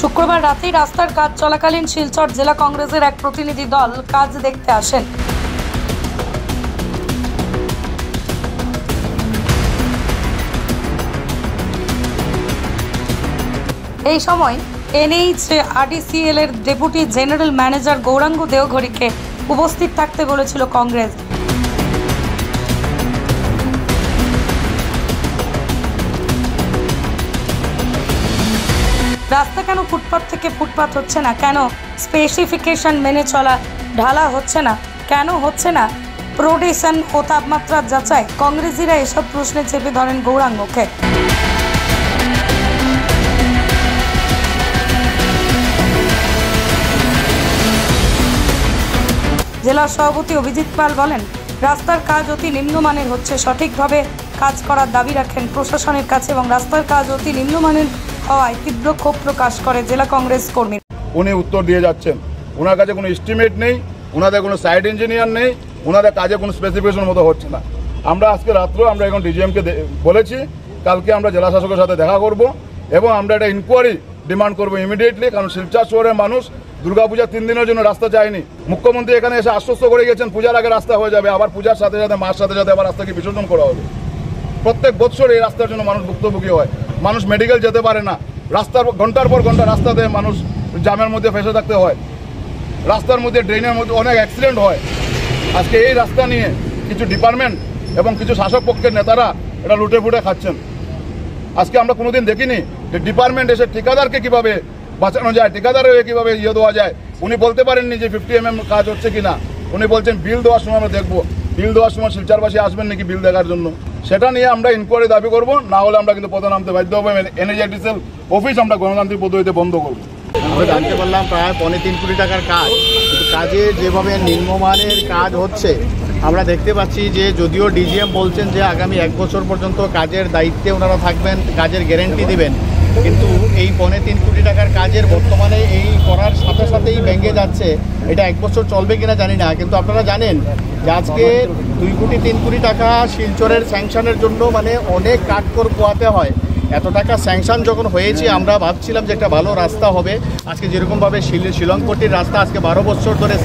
শুক্রবার রাতেই রাস্তার কাজ চলাকালীন শিলচর জেলা কংগ্রেসের এক প্রতিনিধি দল কাজ দেখতে আসেন। এই সময় NHRDCL এর ডেপুটি জেনারেল ম্যানেজার গৌরাঙ্গ দেওঘরীকে উপস্থিত থাকতে বলেছিল কংগ্রেস। রাস্তা কেন ফুটপাথ থেকে ফুটপাথ হচ্ছে না, কেন স্পেসিফিকেশন মেনে চলা ঢালা হচ্ছে না, কেন হচ্ছে না প্রোডেশন ও তাপমাত্রার যাচাই, কংগ্রেসীরা এসব প্রশ্নে চেপে ধরেন গৌরাঙ্গকে। জেলা সভাপতি অভিজিৎ পাল বলেন, রাস্তার কাজ অতি নিম্নমানের হচ্ছে, সঠিকভাবে কাজ করার দাবি রাখেন প্রশাসনের কাছে এবং রাস্তার কাজ অতি নিম্নমানের হওয়ায় তীব্র ক্ষোভ প্রকাশ করে জেলা কংগ্রেস কর্মী। উনি উত্তর দিয়ে যাচ্ছেন, ওনার কাছে কোনো এস্টিমেট নেই, ওনাদের কোনো সাইট ইঞ্জিনিয়ার নেই, ওনাদের কাজে কোনো স্পেসিফিকেশন মতো হচ্ছে না। আমরা আজকে রাত্রেও আমরা এখন ডিজিএমকে বলেছি, কালকে আমরা জেলা শাসকের সাথে দেখা করব এবং আমরা একটা ইনকোয়ারি ডিমান্ড করবো ইমিডিয়েটলি, কারণ শিলচর শহরের মানুষ দুর্গাপূজা 3 দিনের জন্য রাস্তা চায়নি। মুখ্যমন্ত্রী এখানে এসে আশ্বস্ত করে গেছেন পূজার আগে রাস্তা হয়ে যাবে, আবার পূজার সাথে সাথে মার সাথে সাথে আবার রাস্তাকে বিসর্জন করা হবে। প্রত্যেক বছর এই রাস্তার জন্য মানুষ ভুক্তভোগী হয়, মানুষ মেডিকেল যেতে পারে না, রাস্তার ঘন্টার পর ঘন্টা রাস্তাতে মানুষ জামের মধ্যে ফেসে থাকতে হয়, রাস্তার মধ্যে ড্রেনের মধ্যে অনেক অ্যাক্সিডেন্ট হয়। আজকে এই রাস্তা নিয়ে কিছু ডিপার্টমেন্ট এবং কিছু শাসক পক্ষের নেতারা এটা লুটে ফুটে খাচ্ছেন। আজকে আমরা কোনোদিন দেখিনি যে ডিপার্টমেন্ট এসে ঠিকাদারকে কিভাবে বাঁচানো যায়, ঠিকাদারের কিভাবে দেওয়া যায়। উনি বলতে পারেননি যে 50 mm কাজ হচ্ছে কিনা, উনি বলছেন বিল দেওয়ার সময় আমরা দেখবো। বিল দেওয়ার সময় শিলচরবাসী আসবেন নাকি বিল দেখার জন্য, সেটা নিয়ে আমরা ইনকোয়ারি দাবি করব, না হলে আমরা কিন্তু পথে নামতে বাধ্য হবো। NHRDCL অফিস আমরা গণতান্ত্রিক পদ্ধতিতে বন্ধ করবো। আমরা জানতে পারলাম প্রায় 3.25 কোটি টাকার কাজ, কিন্তু কাজে যেভাবে নিম্নমানের কাজ হচ্ছে আমরা দেখতে পাচ্ছি যে যদিও ডিজিএম বলছেন যে আগামী 1 বছর পর্যন্ত কাজের দায়িত্বে ওনারা থাকবেন, কাজের গ্যারেন্টি দিবেন, কিন্তু এই 3.25 কোটি টাকার কাজের বর্তমানে এই করার সাথে সাথেই ভেঙে যাচ্ছে। এটা 1 বছর চলবে কিনা জানি না, কিন্তু আপনারা জানেন যে আজকে 2 কোটি 3 কোটি টাকা শিলচরের স্যাংশনের জন্য মানে অনেক কাঠখড় পোয়াতে হয়। এত টাকা স্যাংশন যখন হয়েছে আমরা ভাবছিলাম যে একটা ভালো রাস্তা হবে। আজকে যেরকমভাবে শিলংপট্টির রাস্তা আজকে 12 বছর ধরে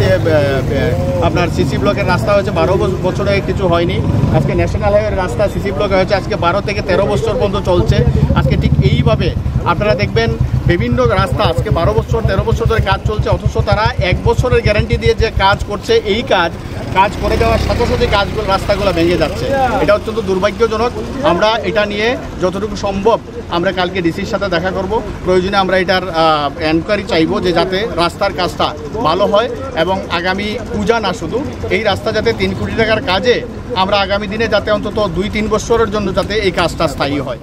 আপনার সিসি ব্লকের রাস্তা হয়েছে, 12 বছরে কিছু হয়নি। আজকে ন্যাশনাল হাইওয়ের রাস্তা সিসি ব্লক হয়েছে আজকে 12 থেকে 13 বছর পর্যন্ত চলছে। আজকে ঠিক এইভাবে আপনারা দেখবেন বিভিন্ন রাস্তা আজকে 12 বছর 13 বছর ধরে কাজ চলছে, অথচ তারা 1 বছরের গ্যারান্টি দিয়ে যে কাজ করছে, এই কাজ করে দেওয়ার সাথে সাথে কাজগুলো রাস্তাগুলো ভেঙে যাচ্ছে। এটা অত্যন্ত দুর্ভাগ্যজনক। আমরা এটা নিয়ে যতটুকু সম্ভব আমরা কালকে ডিসির সাথে দেখা করব, প্রয়োজনে আমরা এটার এনকোয়ারি চাইবো যে যাতে রাস্তার কাজটা ভালো হয় এবং আগামী পূজা না শুধু এই রাস্তা যাতে 3 কোটি টাকার কাজে আমরা আগামী দিনে যাতে অন্তত 2-3 বছরের জন্য যাতে এই কাজটা স্থায়ী হয়।